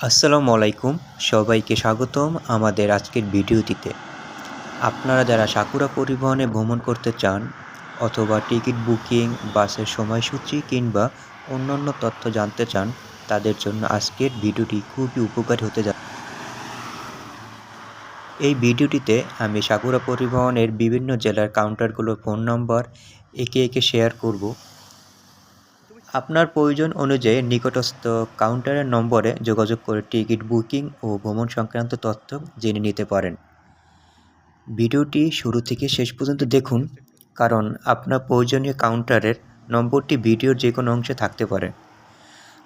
আসসালামু আলাইকুম, সবাইকে স্বাগতম আমাদের আজকের ভিডিওটিতে। আপনারা যারা সাকুরা পরিবহনে ভ্রমণ করতে চান অথবা টিকিট বুকিং, বাসের সময়সূচি কিংবা অন্যান্য তথ্য জানতে চান, তাদের জন্য আজকের ভিডিওটি খুবই উপকারী হতে যাচ্ছে। এই ভিডিওটিতে আমি সাকুরা পরিবহনের বিভিন্ন জেলার কাউন্টারগুলোর ফোন নম্বর একে একে শেয়ার করব। আপনার প্রয়োজন অনুযায়ী নিকটস্থ কাউন্টারের নম্বরে যোগাযোগ করে টিকিট বুকিং ও ভ্রমণ সংক্রান্ত তথ্য জেনে নিতে পারেন। ভিডিওটি শুরু থেকে শেষ পর্যন্ত দেখুন, কারণ আপনার প্রয়োজনীয় কাউন্টারের নম্বরটি ভিডিওর যে কোনো অংশে থাকতে পারে।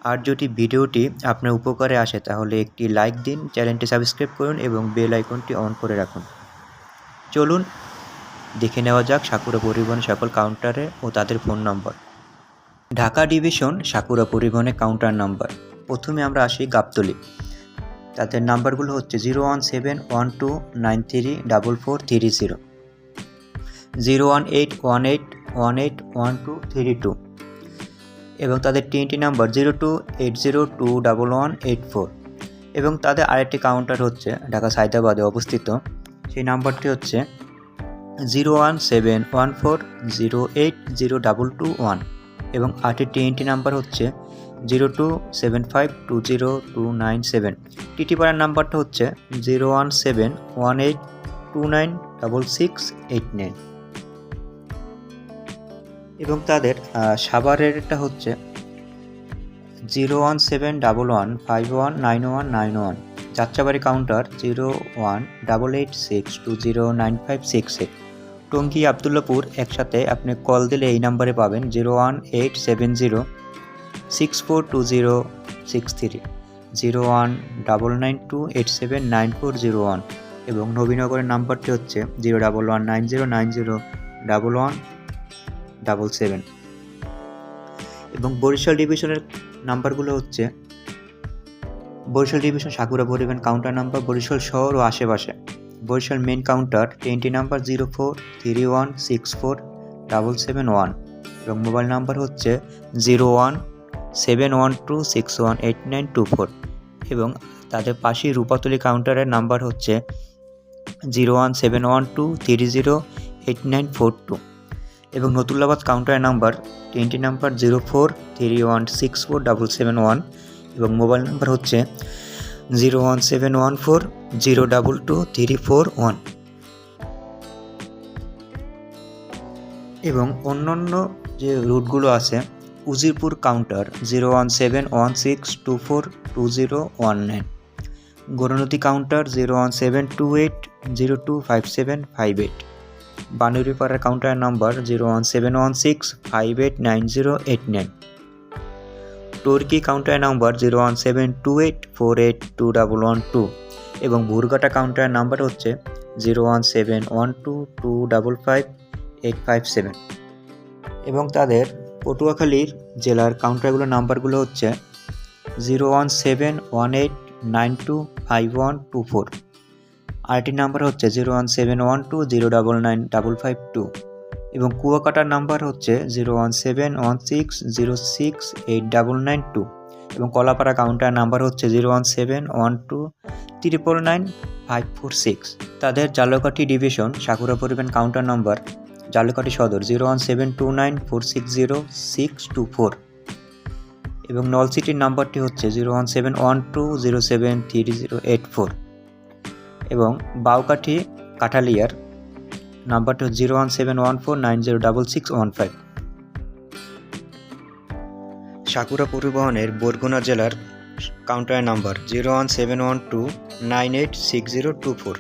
আর যদি ভিডিওটি আপনার উপকারে আসে তাহলে একটি লাইক দিন, চ্যানেলটি সাবস্ক্রাইব করুন এবং বেল আইকনটি অন করে রাখুন। চলুন দেখে নেওয়া যাক সাকুরা পরিবহন সকল কাউন্টারে ও তাদের ফোন নম্বর। ঢাকা ডিভিশন সাকুরা পরিবহনের কাউন্টার নাম্বার। প্রথমে আমরা আসি গাবতলী। তাদের নাম্বারগুলো হচ্ছে 01712934430, 01818181232 এবং তাদের TNT নাম্বার 0280211184 এবং তাদের আরেকটি কাউন্টার হচ্ছে ঢাকা সায়দাবাদে অবস্থিত। সেই নাম্বারটি হচ্ছে 01714080221 এবং আটের TNT নাম্বার হচ্ছে 0275202997। টিটিপাড়ার নাম্বারটা হচ্ছে 01718296689 এবং তাদের সাভারেরটা হচ্ছে 01711519191। যাত্রাবাড়ি কাউন্টার 018862099568। টঙ্গী আবদুল্লাপুর একসাথে আপনি কল দিলে এই নাম্বারে পাবেন 01870642063, 01992879401 এবং নবীনগরের নাম্বারটি হচ্ছে 01190901177 এবং বরিশাল ডিভিশনের নাম্বারগুলো হচ্ছে Barishal division Sakura Paribahan counter number Barishal শহর ও আশেপাশে। Barishal main counter TNT number 0431647771 এবং মোবাইল নাম্বার হচ্ছে 01712618924 এবং তাদের পাশেই রূপাতলী কাউন্টারের নাম্বার হচ্ছে 01712308942 এবং নতুল্লাবাদ কাউন্টারের নাম্বার TNT নাম্বার 0431647771 এবং মোবাইল নাম্বার হচ্ছে 01714022341 এবং অন্যান্য যে রুটগুলো আছে উজিরপুর কাউন্টার 01716242019, গৌরনদী কাউন্টার 01728025758, বানুরিপাড়ার counter number 01716589089, Torki counter number 01728482112 এবং ভুরঘাটা কাউন্টার নাম্বার হচ্ছে 01712255857 এবং তাদের পটুয়াখালীর জেলার কাউন্টারগুলোর নাম্বারগুলো হচ্ছে 01718925124, আরটি নাম্বার হচ্ছে 01712099552 এবং কুয়াকাটার নাম্বার হচ্ছে 01716068992 এবং কলাপাড়া কাউন্টার নাম্বার হচ্ছে 01712999546। তাদের Jhalokati division Sakura Paribahan counter number Jhalokati সদর 01729460624 এবং নলসিটির নাম্বারটি হচ্ছে 01712073084 এবং বাউকাঠি কাঠালিয়ার নাম্বারটি হচ্ছে 01714906615। সাকুরা পরিবহনের বরগুনা জেলার কাউন্টার নাম্বার 01712986024।